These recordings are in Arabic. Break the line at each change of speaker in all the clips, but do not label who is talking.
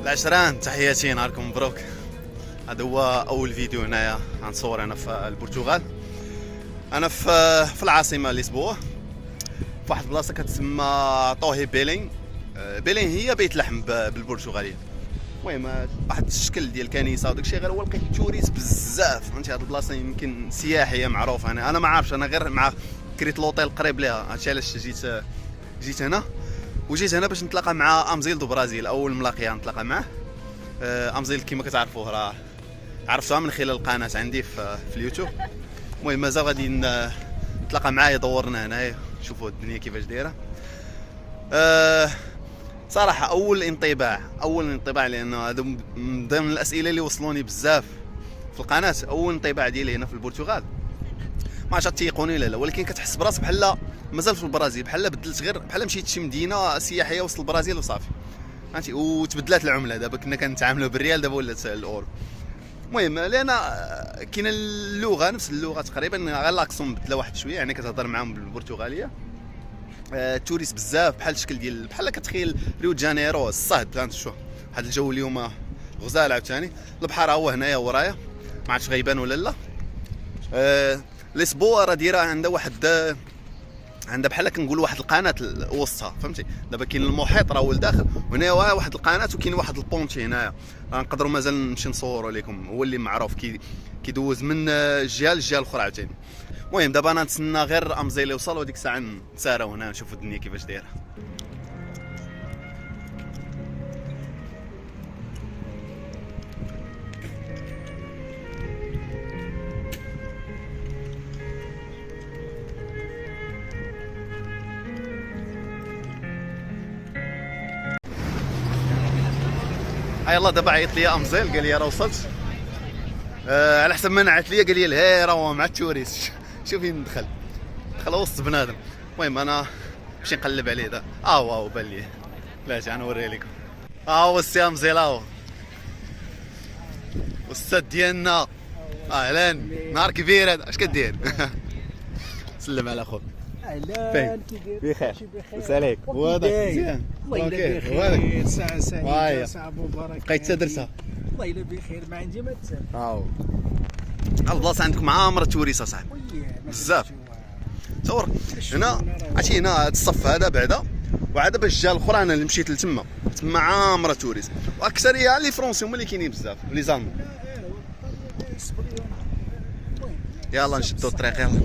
العشران، تحياتي، نهاركم مبروك. هذا هو اول فيديو هنايا غنصور انا في البرتغال. انا في العاصمه لشبونه، في واحد البلاصه كتسمى طوهي بيلين. بيلين هي بيت لحم بالبرتغاليه. المهم واحد الشكل ديال الكنيسه وداك الشيء، غير هو لقيت التوريست بزاف. فهمتي هاد البلاصه يمكن سياحيه معروفه. انا ما عارفش، انا غير مع كريت لوطيل قريب ليها، هادشي علاش جيت هنا. وجيت هنا باش نتلاقى مع امزيل دو برازيل، اول ملاقيه نتلاقى معاه. امزيل كما كتعرفوه راه عرفتها من خلال القناه عندي في اليوتيوب. المهم مازال غادي نتلاقى معاه، يدورنا هنايا نشوفوا الدنيا كيفاش دايره. صراحه اول انطباع لان هذا من ضمن الاسئله اللي وصلوني بزاف في القناه. اول انطباع ديالي هنا في البرتغال، ما عرفتش تيقوني ولا لا، ولكن كتحس براسك بحال مازال في البرازيل، بحال بدلت، غير بحال مشيت شي مدينه سياحيه وسط البرازيل وصافي. فهمتي، وتبدلات العمله. دابا كنا كنتعاملوا بالريال، دابا ولات الاورو. المهم لان كاينه اللغه، نفس اللغه تقريبا، غير لاكسون بدله واحد شويه، يعني كتهضر معاهم بالبرتغاليه. توريست بزاف، بحال الشكل ديال بحال كتخيل ريو دي جانيرو، الصهد. فهمت شو واحد الجو اليوم غزال. عاوتاني البحر هو هنايا ورايا، ما عرفتش غيبان ولا لا. لشبونه راه دايره عندها بحال كنقول واحد القناه وسطها. فهمتي، دابا كاين المحيط راه هو لداخل، وهنا واحد القناه، وكاين واحد البونتي هنايا. نقدروا مازال نمشي نصوروا لكم، هو اللي معروف كيدوز من الجهه للجهه الاخرى عاوتاني. المهم دابا انا نتسنى غير امزيل يوصل، وديك الساعه نتساراو هنا نشوفوا الدنيا كيفاش دايره. يلا دابا عيط لي امزيل، قال لي راه وصلت. على حسب ما نعت لي، قال لي لا راه مع التوريست. شوف فين دخل وسط بنادم. المهم انا نمشي نقلب عليه. دا واو بان لي. لا جا نوريه لكم. هو السي امزيل، هو الاستاذ ديالنا. اهلا، نهار كبير هذا. اش كدير؟ سلم على خوك.
اهلا،
بخير. مساليك. وهذاك مزيان.
الله يلا بخير. ساعة سعيدة، ساعة مباركة.
بقيت تدرسها؟
الله يلا بخير، ما عندي ما تسال.
البلاصه عندكم عامره توريست اصاحبي بزاف. تصور هنا، عرفتي هنا هذا الصف هذا بعدا، وعاد باش الجهه الاخرى انا اللي مشيت لتما عامره توريست، واكثريه لي فرونسي هما اللي كاينين بزاف، ولي زالمون. يلا نشدوا الطريق. يلا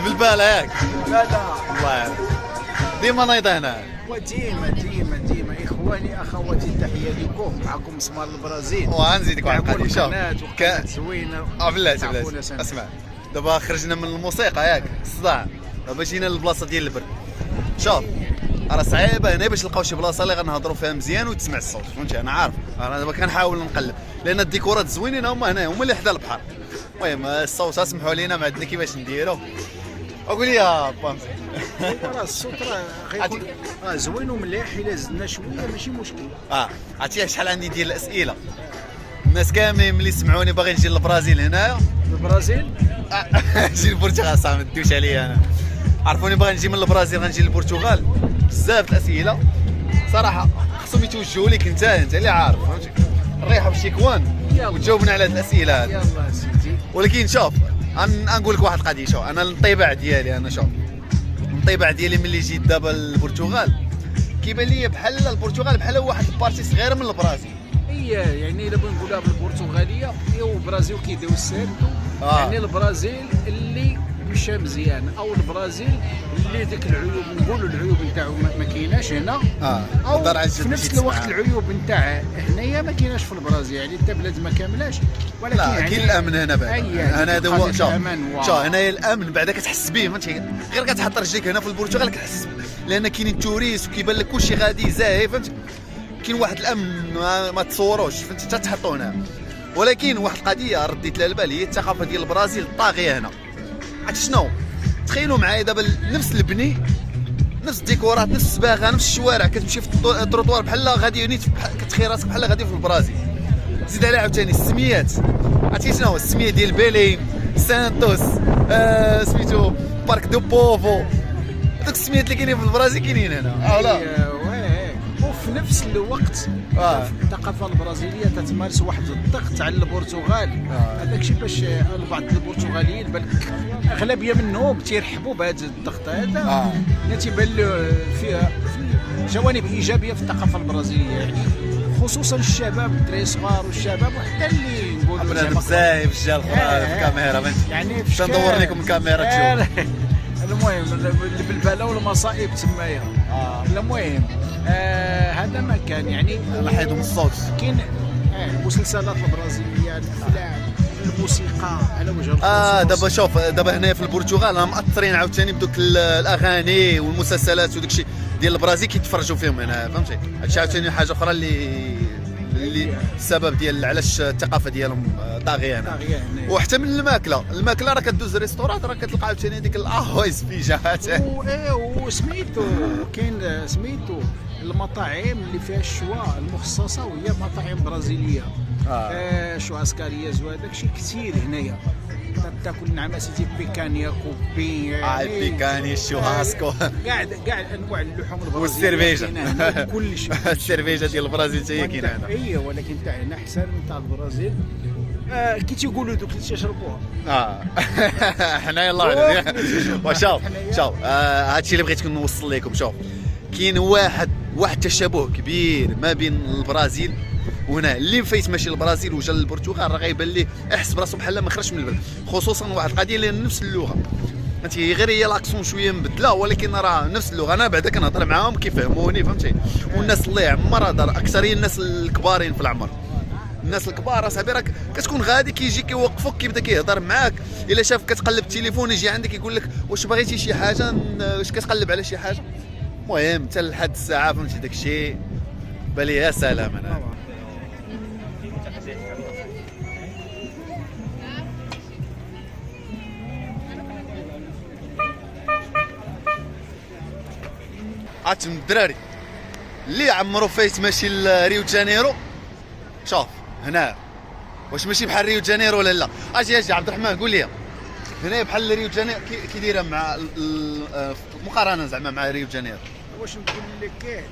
بالبالة ياك؟
لا
الله يعلم، ديما نايضة هنا.
وديما اخواني اخواتي، التحيه لكم. معكم مسمار البرازيل.
وغنزيدك واحد القضيه. شوف
كانت زوينه.
بلاتي اسمع، دابا خرجنا من الموسيقى ياك الصداع، دابا جينا للبلاصه ديال البرد. شوف راه صعيبه هنا باش نلقاو شي بلاصه اللي غنهضروا فيها مزيان وتسمع الصوت. فهمتي، انا عارف، انا دابا كنحاول نقلب، لان الديكورات زوينين هما هنا، هما اللي حدا البحر. المهم الصوت اسمحوا لينا، ما عندنا كيفاش نديرو. اقول يا بامزي.
راه الصوت راه زوين ومليح، الا زدنا شويه ماشي مشكل.
عرفتي شحال عندي ديال الاسئله. الناس كاملين ملي سمعوني باغي نجي للبرازيل هنايا.
البرازيل؟
نجي للبرتغال صافي، ما تدوش عليا. انا عرفوني باغي نجي من البرازيل غنجي للبرتغال. بزاف الاسئله صراحه خصهم يتوجهوا لك انت اللي عارف. فهمتي، نريحوا بالشيكوان وتجاوبنا على هذه الاسئله هذه.
يلا سيدي.
ولكن شوف نقول لك واحد القضيه. شوف انا الانطباع ديالي، الانطباع ديالي ملي جيت دابا للبرتغال، كيبان لي بحال البرتغال بحال واحد البارتي صغيره من البرازيل.
يعني الا بغينا نقولها بالبرتغاليه، هو البرازيل كيديروا السيرتو. يعني البرازيل اللي مشى مزيان، او البرازيل اللي ديك العيوب نقولوا العيوب نتاعو ما كايناش هنا، او في نفس الوقت العيوب نتاع هنايا ما كايناش في البرازيل. يعني انت بلاد ما كاملاش، ولكن
لا
يعني
كاين الامن هنا بعد. هنا هذا هو شوف هنايا الامن بعدا كتحس به، فهمتي؟ غير كتحط رجليك هنا في البرتغال كتحس، لان كاينين توريست وكيبان لك كلشي غادي زاهي، فهمتي؟ كاين واحد الامن ما تصوروش، فهمتي؟ حتى تحطوا هنا. ولكن واحد القضيه رديت لها البال، هي الثقافه ديال البرازيل طاغيه هنا. عرفتي شنو؟ تخيلوا معايا دابا نفس البني، نفس الديكورات، نفس الصباغه، نفس الشوارع، كتمشي في التروطوار بحال غادي نيت، كتخيل راسك بحال غادي في البرازيل. زيد عليها عاوتاني السميات، عرفتي شنو السميه ديال بيلين، سانتوس، سميتو بارك دو بوفو، هذوك السميات اللي كاينين في البرازيل كاينين هنا. لا
وفي نفس الوقت الثقافه البرازيليه تتمارس واحد الضغط على البرتغال. هذاك الشيء باش بعض البرتغاليين بالك اغلبيه منهم تيرحبوا بهذا الضغط هذا، تيبان له فيها جوانب ايجابيه في الثقافه البرازيليه، يعني خصوصا الشباب، الدراري الصغار والشباب، وحتى اللي نقولوا
بنادم بزاف الجال في الكاميرا، يعني تندور لكم الكاميرا تشوف.
المهم البلبله والمصائب تمايا. المهم هذا ما كان يعني
نحيدوا من الصوت.
كاين المسلسلات البرازيليه، الافلام، الموسيقى على وجه الخصوص.
دابا شوف، دابا هنايا في البرتغال راهم مأثرين عاوتاني بدوك الاغاني والمسلسلات وداك الشيء ديال البرازيل كيتفرجوا فيهم هنا، فهمتي؟ هادشي عاوتاني حاجه اخرى اللي السبب ديال علاش الثقافه ديالهم طاغيه هنا. وحتى من الماكله راه كدوز ريستورات راه كتلقى عاوتاني ديك القهويز بيجات.
وسميتو كاين سميتو المطاعم اللي فيها الشوا المخصصه وهي مطاعم برازيليه. شواسكارياز وهذاك الشيء كثير هنايا. تاكل نعمه سيتي بيكانيا كوبي،
بيكاني الشوهاسكو،
كاع انواع اللحوم البرازيليه
والسيرفيجا،
كل شيء.
السيرفيجا ديال البرازيل حتى هي كاينه هنا.
اي ولكن تاع هنا احسن من تاع البرازيل. كي تيقولوا دوك اللي تيشربوها.
حنايا الله اعلم. وشوف هادشي اللي بغيت نوصل لكم. شوف كاين واحد التشابه كبير ما بين البرازيل وهنا. اللي فايت ماشي البرازيل وجا للبرتغال راه غيبان ليه يحس براسو بحال ما خرجش من البلد، خصوصا واحد القضيه اللي نفس اللغه، فهمتي؟ غير هي لاكسون شويه مبدله، ولكن راه نفس اللغه. انا بعدا كنهضر معاهم كيفهموني، فهمتي؟ والناس الله يعمر هضر اكثريه الناس الكبارين في العمر، الناس الكبار اصاحبي راك كتكون غادي كيجي كيوقفوك كيبدا كيهضر معاك، الا شافك كتقلب التليفون يجي عندك يقول لك واش بغيتي شي حاجه، واش كتقلب على شي حاجه. المهم حتى لحد الساعه فهمتي داك الشيء بالي يا سلام. انا عاد من الدراري اللي عمرو فايت ماشي لريو جانيرو. شوف هنا واش ماشي بحال ريو جانيرو ولا لا؟ اجي عبد الرحمن قول لي هنا بحال ريو جانيرو كي دايره مع مقارنه زعما مع ريو جانيرو؟
واش نقول لك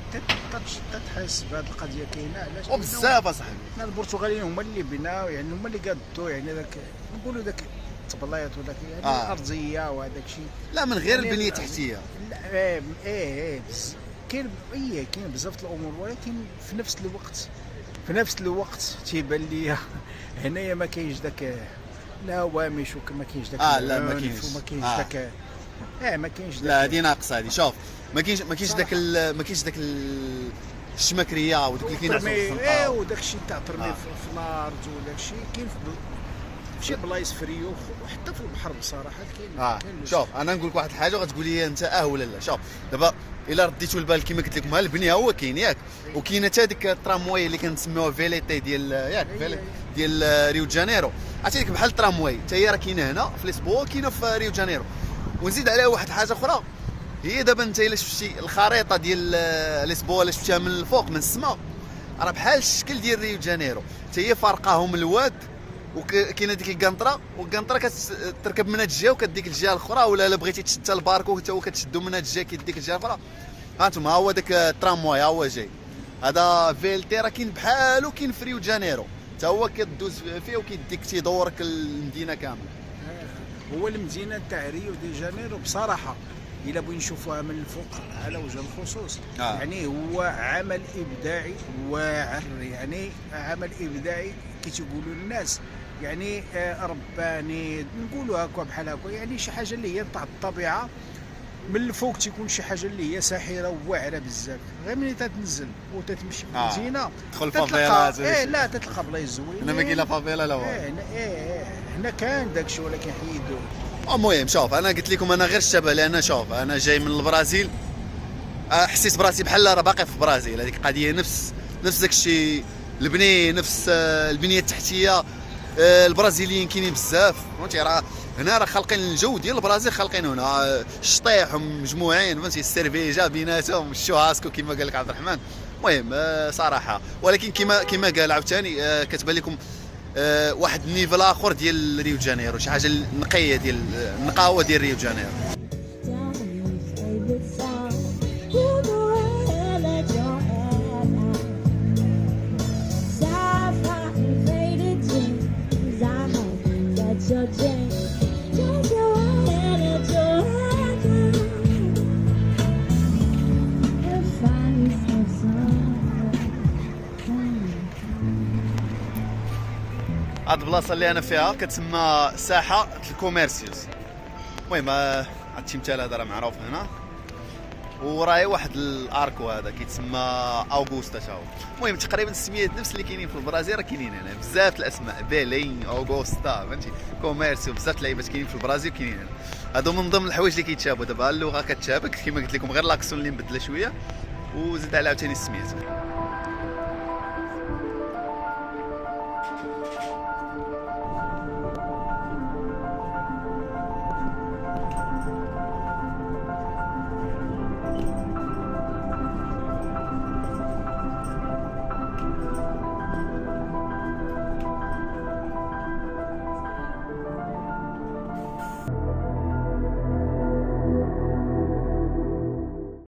تتحس بهذه القضيه كاينه علاش؟
وبزاف اصاحبي
حنا البرتغاليين هما اللي بناو، يعني هما اللي قادوا يعني ذاك نقولوا ذاك التبلايط وداك يعني الارضيه وهذاك الشيء.
لا من غير البنيه التحتيه.
لا كاين بزاف الامور، ولكن في نفس الوقت تيبان لي هنايا ما كاينش داك الهوامش وما كاينش داك
لا ما كاينش
وما كاينش داك ما كاينش داك.
لا هذه ناقصه هذه. شوف ما كاينش داك الشمكريه ودوك اللي كاين
وداك الشيء تاع ترمي في الارض وداك الشيء كاين في شي بلايص في ريو وحتى في البحر بصراحه كاين.
شوف انا نقول لك واحد الحاجه وغتقول لي انت ولا لا. شوف دابا الا رديتوا البال كما قلت لكم البنيه هو كاين ياك، وكاينه حتى ديك الترامواي اللي كنسميوها فيليتي ديال ياك ديال ريو جانيرو. عرفتي ديك بحال الترامواي حتى هي راه كاينه هنا في ليسبوا، كاينه في ريو جانيرو. ونزيد عليها واحد الحاجه اخرى، هي دابا انت الا شفتي الخريطه ديال ليسبوا الا شفتيها من الفوق من السماء راه بحال الشكل ديال ريو جانيرو، حتى هي فارقاهم الواد. وكاينه ديك القنطره، والقنطره كتركب منها الجهه وكديك الجهه الاخرى، ولا بغيتي تشد الباركو حتى هو كتشدو منها الجهه كيديك الجهه الاخرى. ها انتم هو داك الترامواي ها هو جاي، هذا فيلتي راه كاين بحالو كاين في ريو جانيرو حتى هو كدوز فيه وكيديك تيدورك المدينه كامله.
هو المدينه تاع ريو دي جانيرو بصراحه الا بغينا نشوفوها من الفوق على وجه الخصوص يعني هو عمل ابداعي واعر، يعني عمل ابداعي كي تيقولوا الناس يعني رباني نقولوا هكا بحال هكا، يعني شي حاجه اللي هي تاع الطبيعه من الفوق، تيكون شي حاجه اللي هي ساحره وواعره بزاف. غير ملي تتنزل وتتمشي في المدينه
تدخل فافيلا
لا تلقى بلايص زوينين.
هنا ما كاين لا فافيلا لا والو.
هنا كان داكشي ولكن حيدوه.
المهم شوف انا قلت لكم انا غير الشبه، لان شوف انا جاي من البرازيل، حسيت براسي بحال راه باقي في البرازيل. هذيك القضيه نفس داك الشيء البني، نفس البنيه التحتيه. البرازيليين كاينين بزاف فهمتي، راه هنا راه خالقين الجو ديال البرازيل، خالقين هنا الشطيح مجموعين فهمتي، السيرفيجا بيناتهم، الشوهاسكو كما قال لك عبد الرحمن. المهم صراحه، ولكن كما قال عاوتاني كتبان لكم واحد النيفل اخر ديال ريو دي جانيرو، شي حاجه نقيه ديال النقاوه ديال ريو دي جانيرو. هاد البلاصه اللي انا فيها كتسمى ساحه الكوميرسيوس. المهم هاد التمثال هذا راه معروف هنا، وراهي واحد الاركو هذا كيتسمى اوغوستا تا هو. المهم تقريبا السميات نفس اللي كاينين في البرازيل راه كاينين هنا، بزاف الاسماء، بيلين، اوغوستا فهمتي، كوميرسيو، بزاف اللعيبات كاينين في البرازيل كاينين هنا. هادو من ضمن الحوايج اللي كيتشابهوا. دابا اللغه كتشابك كما قلت لكم، غير لاكسون اللي مبدله شويه، وزيد على عاوتاني السميات.